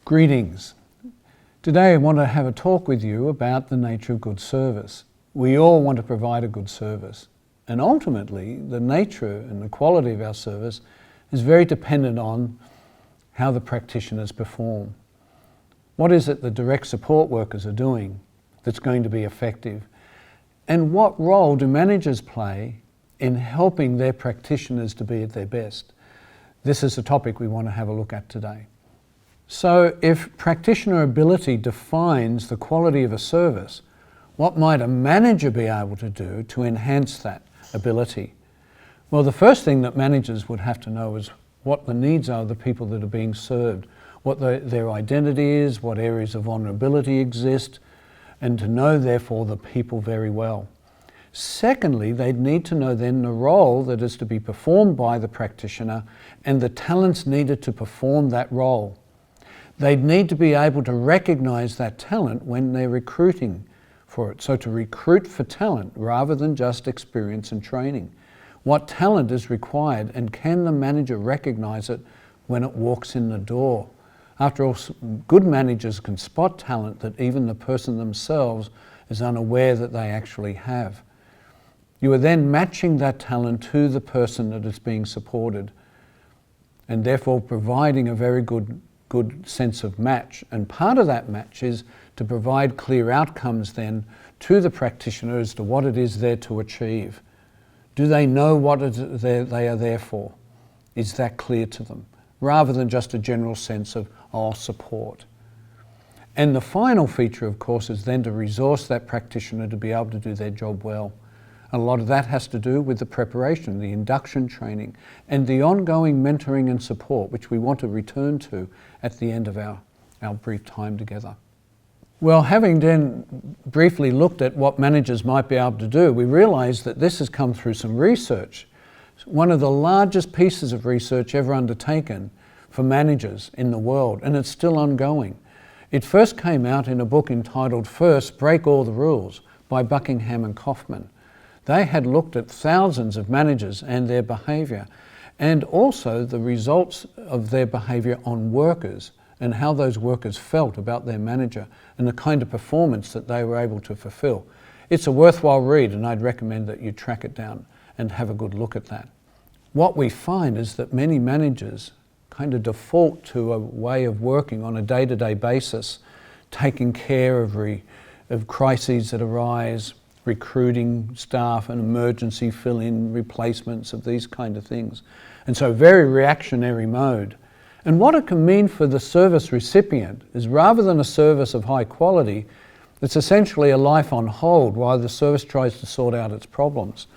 Greetings. Today I want to have a talk with you about the nature of good service. We all want to provide a good service, and ultimately the nature and the quality of our service is very dependent on how the practitioners perform. What is it the direct support workers are doing that's going to be effective? And what role do managers play in helping their practitioners to be at their best? This is a topic we want to have a look at today. So if practitioner ability defines the quality of a service, what might a manager be able to do to enhance that ability? Well, the first thing that managers would have to know is what the needs are of the people that are being served, what their identity is, what areas of vulnerability exist, and to know, therefore, the people very well. Secondly, they'd need to know then the role that is to be performed by the practitioner and the talents needed to perform that role. They'd need to be able to recognize that talent when they're recruiting for it. So to recruit for talent rather than just experience and training. What talent is required, and can the manager recognize it when it walks in the door? After all, good managers can spot talent that even the person themselves is unaware that they actually have. You are then matching that talent to the person that is being supported, and therefore providing a very good sense of match. And part of that match is to provide clear outcomes then to the practitioner as to what it is they're to achieve. Do they know what they are there for? Is that clear to them? Rather than just a general sense of support. And the final feature, of course, is then to resource that practitioner to be able to do their job well. A lot of that has to do with the preparation, the induction training, and the ongoing mentoring and support, which we want to return to at the end of our brief time together. Well, having then briefly looked at what managers might be able to do, we realise that this has come through some research. One of the largest pieces of research ever undertaken for managers in the world, and it's still ongoing. It first came out in a book entitled First, Break All the Rules by Buckingham and Kaufman. They had looked at thousands of managers and their behaviour, and also the results of their behaviour on workers and how those workers felt about their manager and the kind of performance that they were able to fulfil. It's a worthwhile read, and I'd recommend that you track it down and have a good look at that. What we find is that many managers kind of default to a way of working on a day-to-day basis, taking care of crises that arise, recruiting staff and emergency fill-in replacements of these kind of things. And so very reactionary mode. And what it can mean for the service recipient is, rather than a service of high quality, it's essentially a life on hold while the service tries to sort out its problems.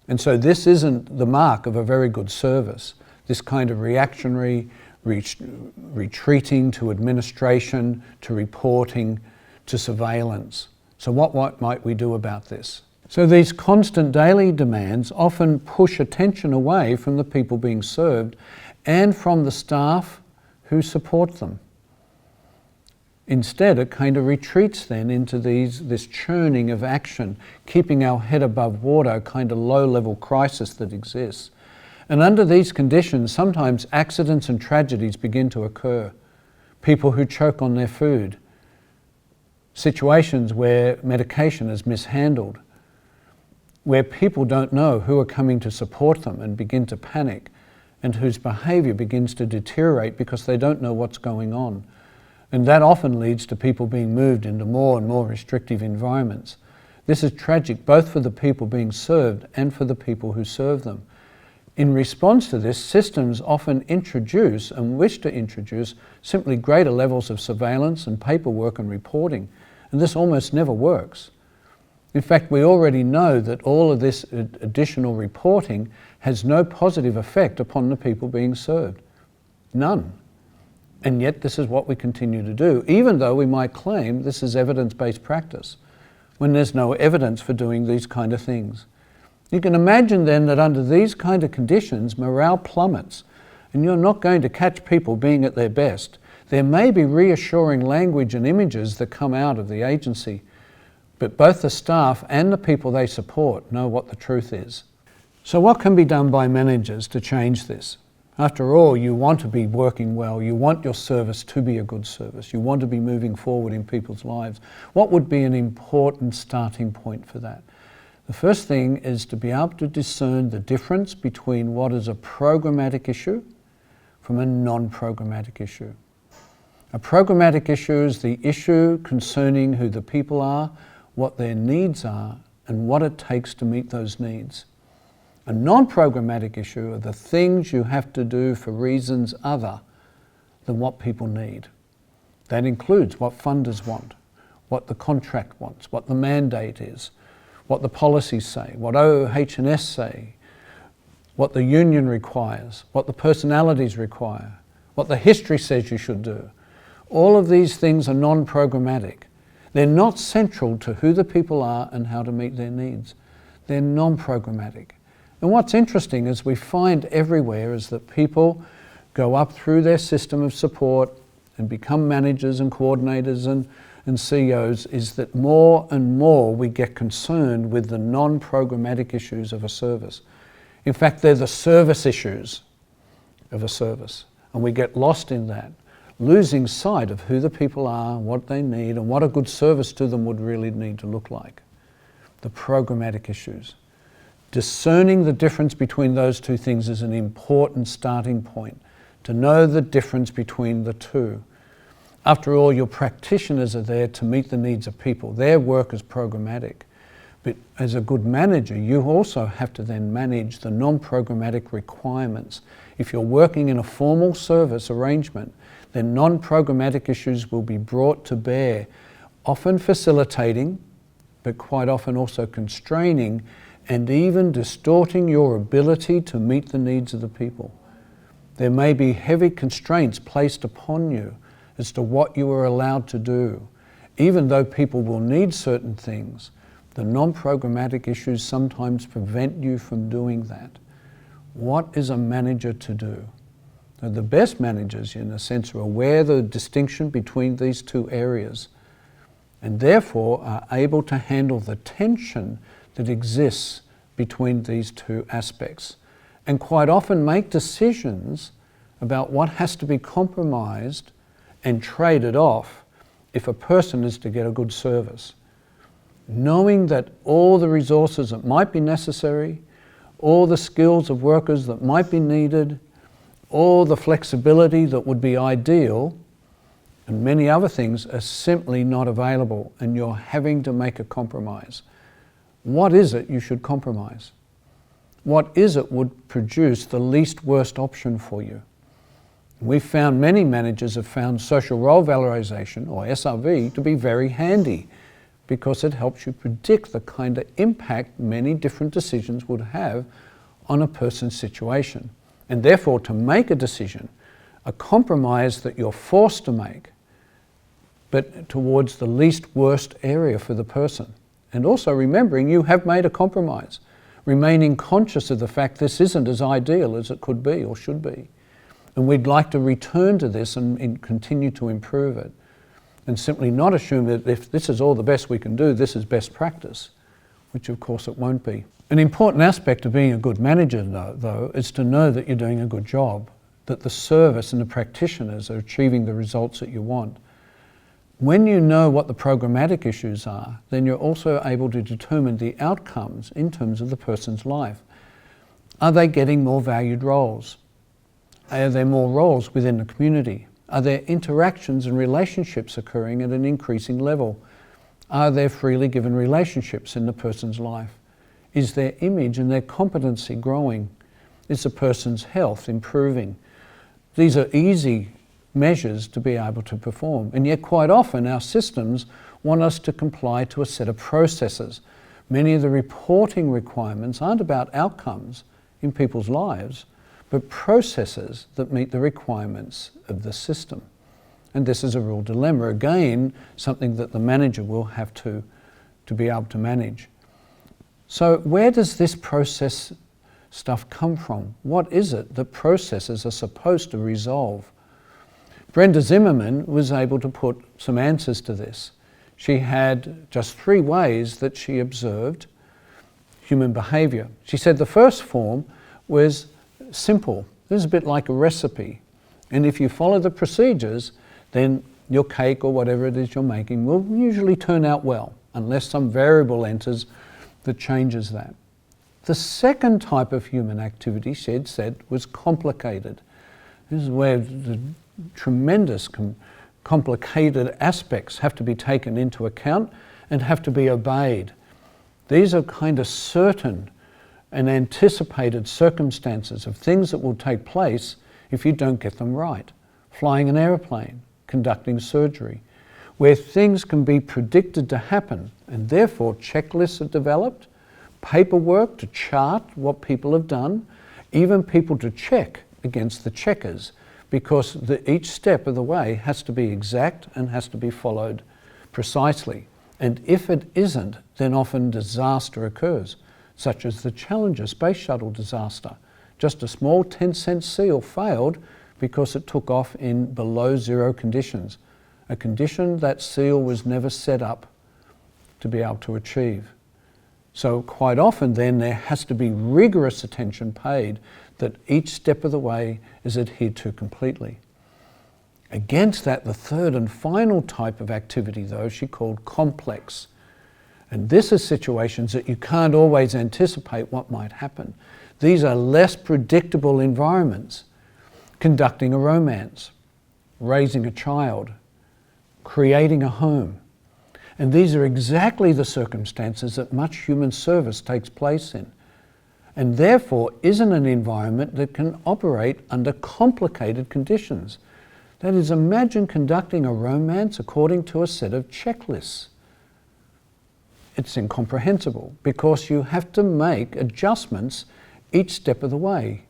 And so this isn't the mark of a very good service. This kind of reactionary, retreating to administration, to reporting, to surveillance. So what might we do about this? So these constant daily demands often push attention away from the people being served and from the staff who support them. Instead, it kind of retreats then into this churning of action, keeping our head above water, a kind of low-level crisis that exists. And under these conditions, sometimes accidents and tragedies begin to occur. People who choke on their food, situations where medication is mishandled, where people don't know who are coming to support them and begin to panic, and whose behaviour begins to deteriorate because they don't know what's going on. And that often leads to people being moved into more and more restrictive environments. This is tragic both for the people being served and for the people who serve them. In response to this, systems often introduce and wish to introduce simply greater levels of surveillance and paperwork and reporting. And this almost never works. In fact, we already know that all of this additional reporting has no positive effect upon the people being served. None. And yet this is what we continue to do, even though we might claim this is evidence-based practice, when there's no evidence for doing these kind of things. You can imagine then that under these kind of conditions, morale plummets, and you're not going to catch people being at their best. There may be reassuring language and images that come out of the agency, but both the staff and the people they support know what the truth is. So what can be done by managers to change this? After all, you want to be working well, you want your service to be a good service, you want to be moving forward in people's lives. What would be an important starting point for that? The first thing is to be able to discern the difference between what is a programmatic issue from a non-programmatic issue. A programmatic issue is the issue concerning who the people are, what their needs are, and what it takes to meet those needs. A non-programmatic issue are the things you have to do for reasons other than what people need. That includes what funders want, what the contract wants, what the mandate is, what the policies say, what OH&S say, what the union requires, what the personalities require, what the history says you should do. All of these things are non-programmatic. They're not central to who the people are and how to meet their needs. They're non-programmatic. And what's interesting is we find everywhere is that people go up through their system of support and become managers and coordinators and CEOs, is that more and more we get concerned with the non-programmatic issues of a service. In fact, they're the service issues of a service, and we get lost in that, losing sight of who the people are, what they need, and what a good service to them would really need to look like. The programmatic issues. Discerning the difference between those two things is an important starting point, to know the difference between the two. After all, your practitioners are there to meet the needs of people. Their work is programmatic. But as a good manager, you also have to then manage the non-programmatic requirements. If you're working in a formal service arrangement, then non-programmatic issues will be brought to bear, often facilitating, but quite often also constraining and even distorting your ability to meet the needs of the people. There may be heavy constraints placed upon you as to what you are allowed to do. Even though people will need certain things, the non-programmatic issues sometimes prevent you from doing that. What is a manager to do? Now, the best managers, in a sense, are aware of the distinction between these two areas and therefore are able to handle the tension that exists between these two aspects, and quite often make decisions about what has to be compromised and traded off if a person is to get a good service. Knowing that all the resources that might be necessary, all the skills of workers that might be needed, all the flexibility that would be ideal, and many other things are simply not available, and you're having to make a compromise. What is it you should compromise? What is it would produce the least worst option for you? We've found many managers have found social role valorization, or SRV, to be very handy because it helps you predict the kind of impact many different decisions would have on a person's situation. And therefore, to make a decision, a compromise that you're forced to make, but towards the least worst area for the person. And also remembering you have made a compromise, remaining conscious of the fact this isn't as ideal as it could be or should be. And we'd like to return to this and continue to improve it. And simply not assume that if this is all the best we can do, this is best practice, which of course it won't be. An important aspect of being a good manager, though, is to know that you're doing a good job, that the service and the practitioners are achieving the results that you want. When you know what the programmatic issues are, then you're also able to determine the outcomes in terms of the person's life. Are they getting more valued roles? Are there more roles within the community? Are there interactions and relationships occurring at an increasing level? Are there freely given relationships in the person's life? Is their image and their competency growing? Is the person's health improving? These are easy measures to be able to perform. And yet quite often our systems want us to comply to a set of processes. Many of the reporting requirements aren't about outcomes in people's lives, but processes that meet the requirements of the system. And this is a real dilemma. Again, something that the manager will have to be able to manage. So where does this process stuff come from? What is it that processes are supposed to resolve? Brenda Zimmerman was able to put some answers to this. She had just 3 ways that she observed human behaviour. She said the first form was simple. This is a bit like a recipe. And if you follow the procedures, then your cake or whatever it is you're making will usually turn out well, unless some variable enters that changes that. The second type of human activity, she said, was complicated. This is where the tremendous complicated aspects have to be taken into account and have to be obeyed. These are kind of certain and anticipated circumstances of things that will take place if you don't get them right. Flying an aeroplane, conducting surgery, where things can be predicted to happen, and therefore checklists are developed, paperwork to chart what people have done, even people to check against the checkers, because each step of the way has to be exact and has to be followed precisely. And if it isn't, then often disaster occurs, such as the Challenger space shuttle disaster. Just a small 10-cent seal failed because it took off in below zero conditions, a condition that seal was never set up to be able to achieve. So quite often then there has to be rigorous attention paid that each step of the way is adhered to completely. Against that, the third and final type of activity, though, she called complex. And this is situations that you can't always anticipate what might happen. These are less predictable environments. Conducting a romance, raising a child, creating a home. And these are exactly the circumstances that much human service takes place in, and therefore isn't an environment that can operate under complicated conditions. That is, imagine conducting a romance according to a set of checklists. It's incomprehensible because you have to make adjustments each step of the way.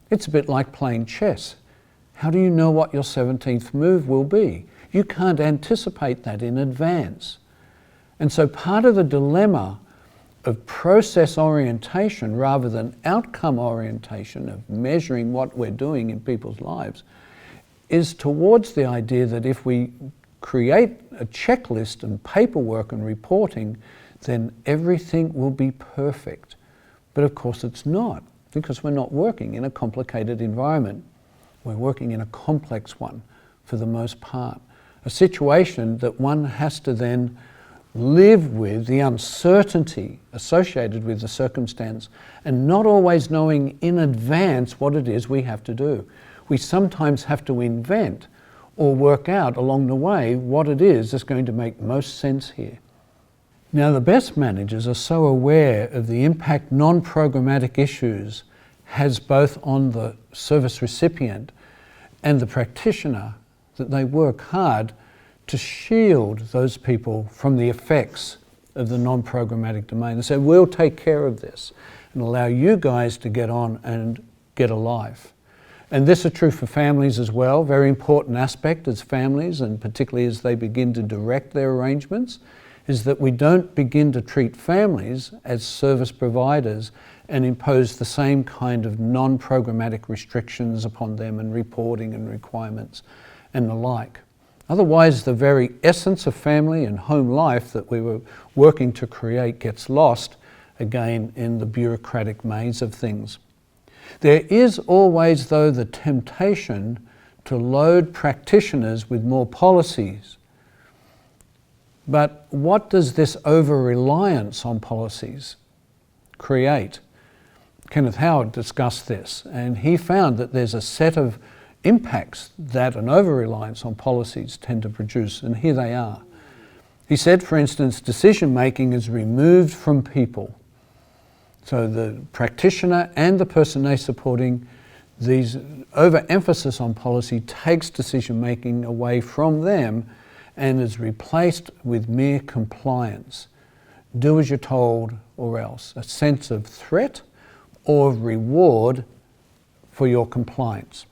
It's a bit like playing chess. How do you know what your 17th move will be? You can't anticipate that in advance. And so part of the dilemma of process orientation rather than outcome orientation, of measuring what we're doing in people's lives, is towards the idea that if we create a checklist and paperwork and reporting, then everything will be perfect. But of course it's not, because we're not working in a complicated environment. We're working in a complex one for the most part. A situation that one has to then live with the uncertainty associated with the circumstance and not always knowing in advance what it is we have to do. We sometimes have to invent or work out along the way what it is that's going to make most sense here. Now, the best managers are so aware of the impact non-programmatic issues has both on the service recipient and the practitioner that they work hard to shield those people from the effects of the non-programmatic domain. They say, we'll take care of this and allow you guys to get on and get a life. And this is true for families as well. Very important aspect as families, and particularly as they begin to direct their arrangements, is that we don't begin to treat families as service providers and impose the same kind of non-programmatic restrictions upon them and reporting and requirements and the like. Otherwise, the very essence of family and home life that we were working to create gets lost again in the bureaucratic maze of things. There is always, though, the temptation to load practitioners with more policies. But what does this over-reliance on policies create? Kenneth Howard discussed this, and he found that there's a set of impacts that an over-reliance on policies tend to produce, and here they are. He said, for instance, decision-making is removed from people. So the practitioner and the person they're supporting, these overemphasis on policy takes decision-making away from them and is replaced with mere compliance. Do as you're told or else. A sense of threat or reward for your compliance.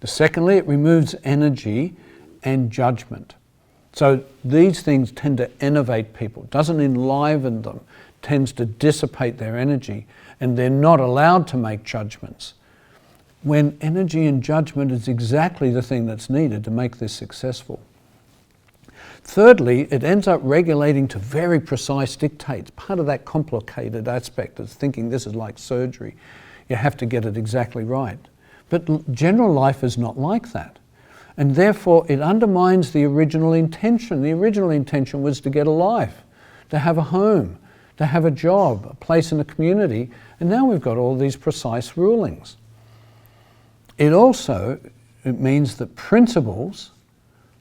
Secondly, it removes energy and judgment. So these things tend to enervate people, doesn't enliven them, tends to dissipate their energy, and they're not allowed to make judgments. When energy and judgment is exactly the thing that's needed to make this successful. Thirdly, it ends up regulating to very precise dictates. Part of that complicated aspect is thinking this is like surgery. You have to get it exactly right. But general life is not like that. And therefore it undermines the original intention. The original intention was to get a life, to have a home, to have a job, a place in a community, and now we've got all these precise rulings. It means that principles,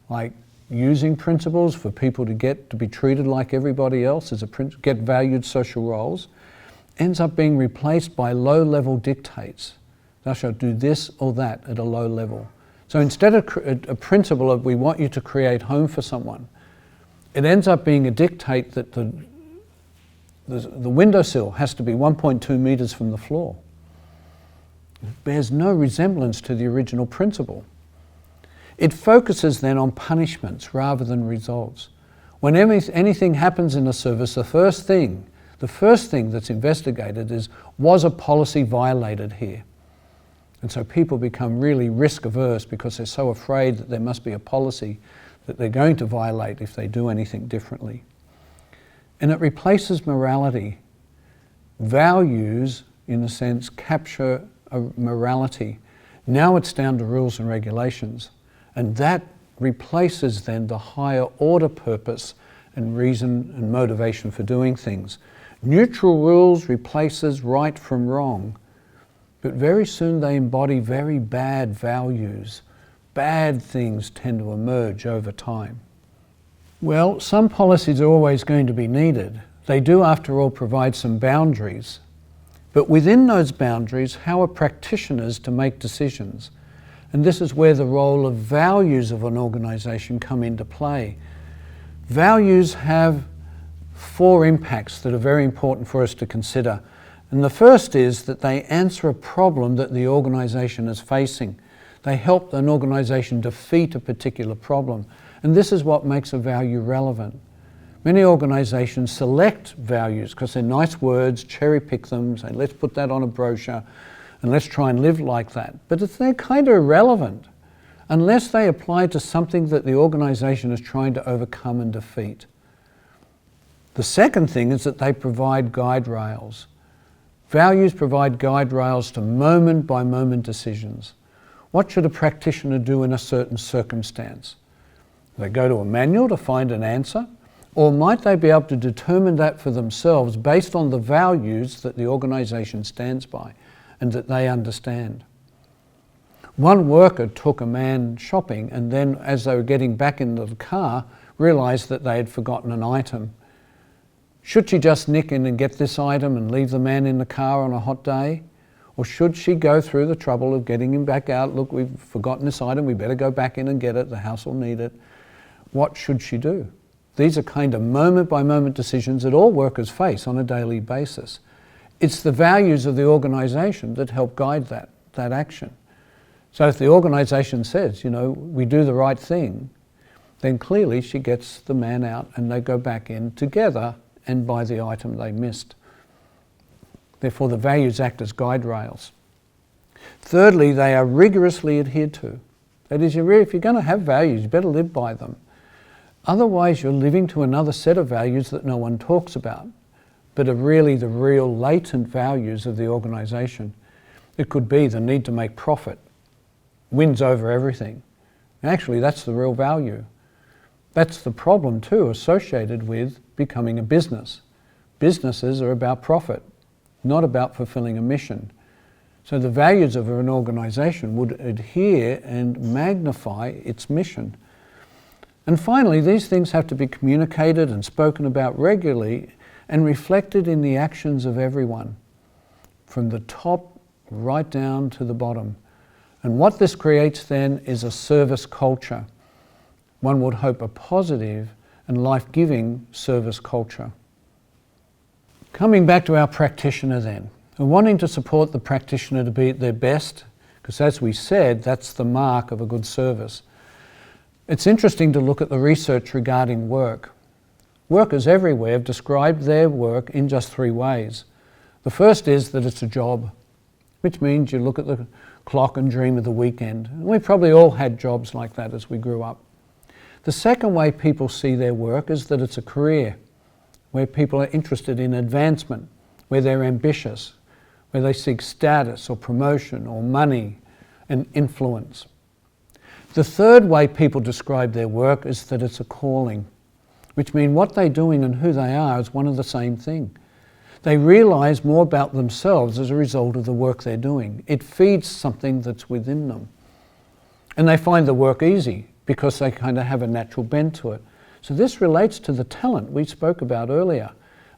like using principles for people to be treated like everybody else, get valued social roles, ends up being replaced by low-level dictates. Thou shalt do this or that at a low level. So instead of a principle of we want you to create home for someone, it ends up being a dictate that the windowsill has to be 1.2 meters from the floor. It bears no resemblance to the original principle. It focuses then on punishments rather than results. When anything happens in a service, the first thing that's investigated is, was a policy violated here? And so people become really risk averse because they're so afraid that there must be a policy that they're going to violate if they do anything differently. And it replaces morality. Values, in a sense, capture a morality. Now it's down to rules and regulations. And that replaces then the higher order purpose and reason and motivation for doing things. Neutral rules replaces right from wrong. But very soon they embody very bad values. Bad things tend to emerge over time. Well, some policies are always going to be needed. They do, after all, provide some boundaries. But within those boundaries, how are practitioners to make decisions? And this is where the role of values of an organisation come into play. Values have 4 impacts that are very important for us to consider. And the first is that they answer a problem that the organisation is facing. They help an organisation defeat a particular problem. And this is what makes a value relevant. Many organisations select values because they're nice words, cherry pick them, say let's put that on a brochure and let's try and live like that. But they're kind of irrelevant unless they apply to something that the organisation is trying to overcome and defeat. The second thing is that they provide guide rails. Values provide guide rails to moment-by-moment decisions. What should a practitioner do in a certain circumstance? They go to a manual to find an answer, or might they be able to determine that for themselves based on the values that the organisation stands by and that they understand? One worker took a man shopping and then, as they were getting back into the car, realised that they had forgotten an item. Should she just nick in and get this item and leave the man in the car on a hot day? Or should she go through the trouble of getting him back out? Look, we've forgotten this item, we better go back in and get it, the house will need it. What should she do? These are kind of moment-by-moment decisions that all workers face on a daily basis. It's the values of the organisation that help guide that action. So if the organisation says, we do the right thing, then clearly she gets the man out and they go back in together and buy the item they missed. Therefore, the values act as guide rails. Thirdly, they are rigorously adhered to. That is, if you're going to have values, you better live by them. Otherwise, you're living to another set of values that no one talks about, but are really the real latent values of the organisation. It could be the need to make profit, wins over everything. Actually, that's the real value. That's the problem too, associated with becoming a business. Businesses are about profit, not about fulfilling a mission. So the values of an organisation would adhere and magnify its mission. And finally, these things have to be communicated and spoken about regularly and reflected in the actions of everyone, from the top right down to the bottom. And what this creates then is a service culture. One would hope a positive and life-giving service culture. Coming back to our practitioner then, and wanting to support the practitioner to be at their best, because as we said, that's the mark of a good service. It's interesting to look at the research regarding work. Workers everywhere have described their work in just 3 ways. The first is that it's a job, which means you look at the clock and dream of the weekend. And we probably all had jobs like that as we grew up. The second way people see their work is that it's a career, where people are interested in advancement, where they're ambitious, where they seek status or promotion or money, and influence. The third way people describe their work is that it's a calling, which means what they're doing and who they are is one and the same thing. They realise more about themselves as a result of the work they're doing. It feeds something that's within them. And they find the work easy because they kind of have a natural bent to it. So this relates to the talent we spoke about earlier.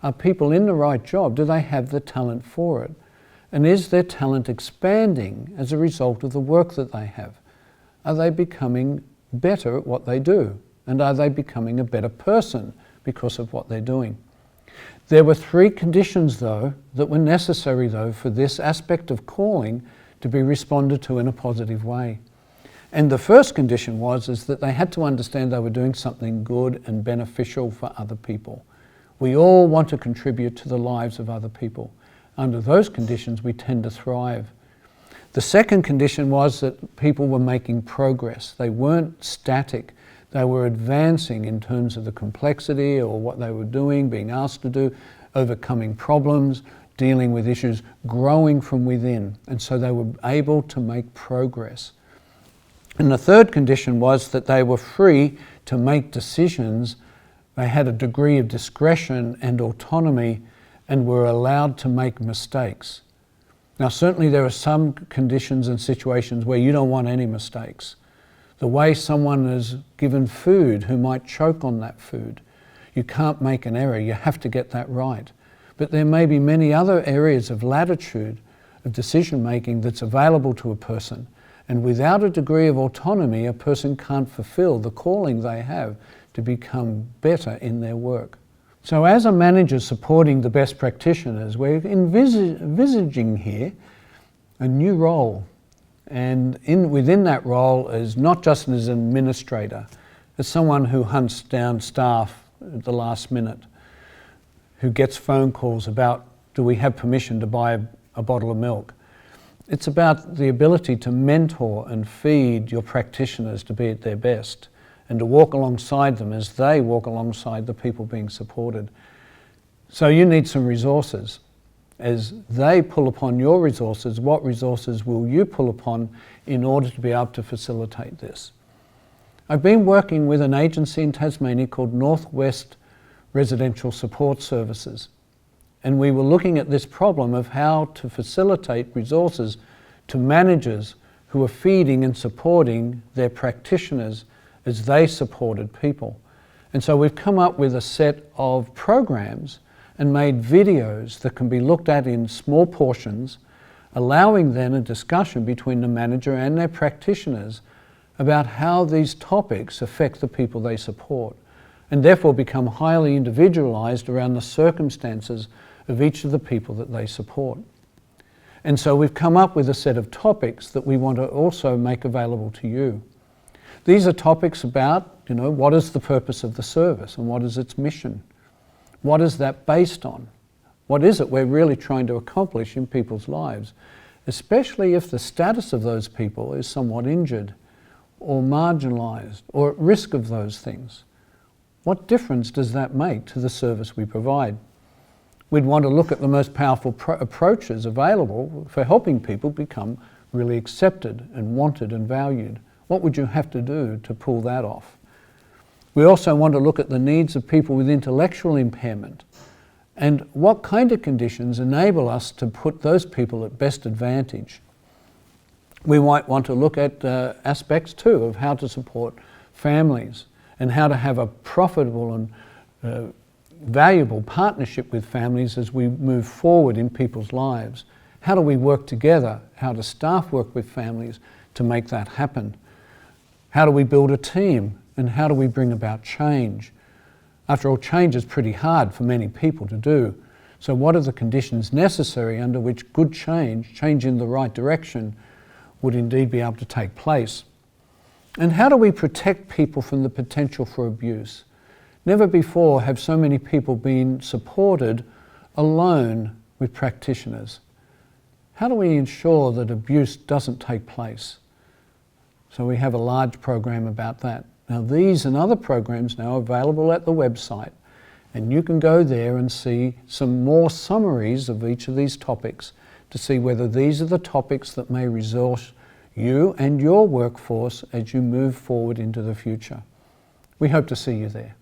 Are people in the right job? Do they have the talent for it? And is their talent expanding as a result of the work that they have? Are they becoming better at what they do? And are they becoming a better person because of what they're doing? There were 3 conditions, though, that were necessary, though, for this aspect of calling to be responded to in a positive way. And the first condition is that they had to understand they were doing something good and beneficial for other people. We all want to contribute to the lives of other people. Under those conditions, we tend to thrive. The second condition was that people were making progress. They weren't static. They were advancing in terms of the complexity or what they were doing, being asked to do, overcoming problems, dealing with issues, growing from within. And so they were able to make progress. And the third condition was that they were free to make decisions. They had a degree of discretion and autonomy and were allowed to make mistakes. Now, certainly there are some conditions and situations where you don't want any mistakes. The way someone is given food who might choke on that food, you can't make an error, you have to get that right. But there may be many other areas of latitude, of decision making that's available to a person. And without a degree of autonomy, a person can't fulfill the calling they have to become better in their work. So as a manager supporting the best practitioners, we're envisaging here a new role. And within that role is not just as an administrator, as someone who hunts down staff at the last minute, who gets phone calls about, do we have permission to buy a bottle of milk? It's about the ability to mentor and feed your practitioners to be at their best and to walk alongside them as they walk alongside the people being supported. So you need some resources. As they pull upon your resources, what resources will you pull upon in order to be able to facilitate this? I've been working with an agency in Tasmania called Northwest Residential Support Services. And we were looking at this problem of how to facilitate resources to managers who are feeding and supporting their practitioners as they supported people. And so we've come up with a set of programs and made videos that can be looked at in small portions, allowing then a discussion between the manager and their practitioners about how these topics affect the people they support, and therefore become highly individualized around the circumstances of each of the people that they support. And so we've come up with a set of topics that we want to also make available to you. These are topics about, what is the purpose of the service and what is its mission? What is that based on? What is it we're really trying to accomplish in people's lives? Especially if the status of those people is somewhat injured or marginalised or at risk of those things. What difference does that make to the service we provide? We'd want to look at the most powerful approaches available for helping people become really accepted and wanted and valued. What would you have to do to pull that off? We also want to look at the needs of people with intellectual impairment and what kind of conditions enable us to put those people at best advantage. We might want to look at aspects too of how to support families and how to have a profitable and valuable partnership with families as we move forward in people's lives. How do we work together? How do staff work with families to make that happen? How do we build a team? And how do we bring about change? After all, change is pretty hard for many people to do. So what are the conditions necessary under which good change in the right direction, would indeed be able to take place? And how do we protect people from the potential for abuse? Never before have so many people been supported alone with practitioners. How do we ensure that abuse doesn't take place? So we have a large program about that. Now these and other programs now are available at the website, and you can go there and see some more summaries of each of these topics to see whether these are the topics that may resource you and your workforce as you move forward into the future. We hope to see you there.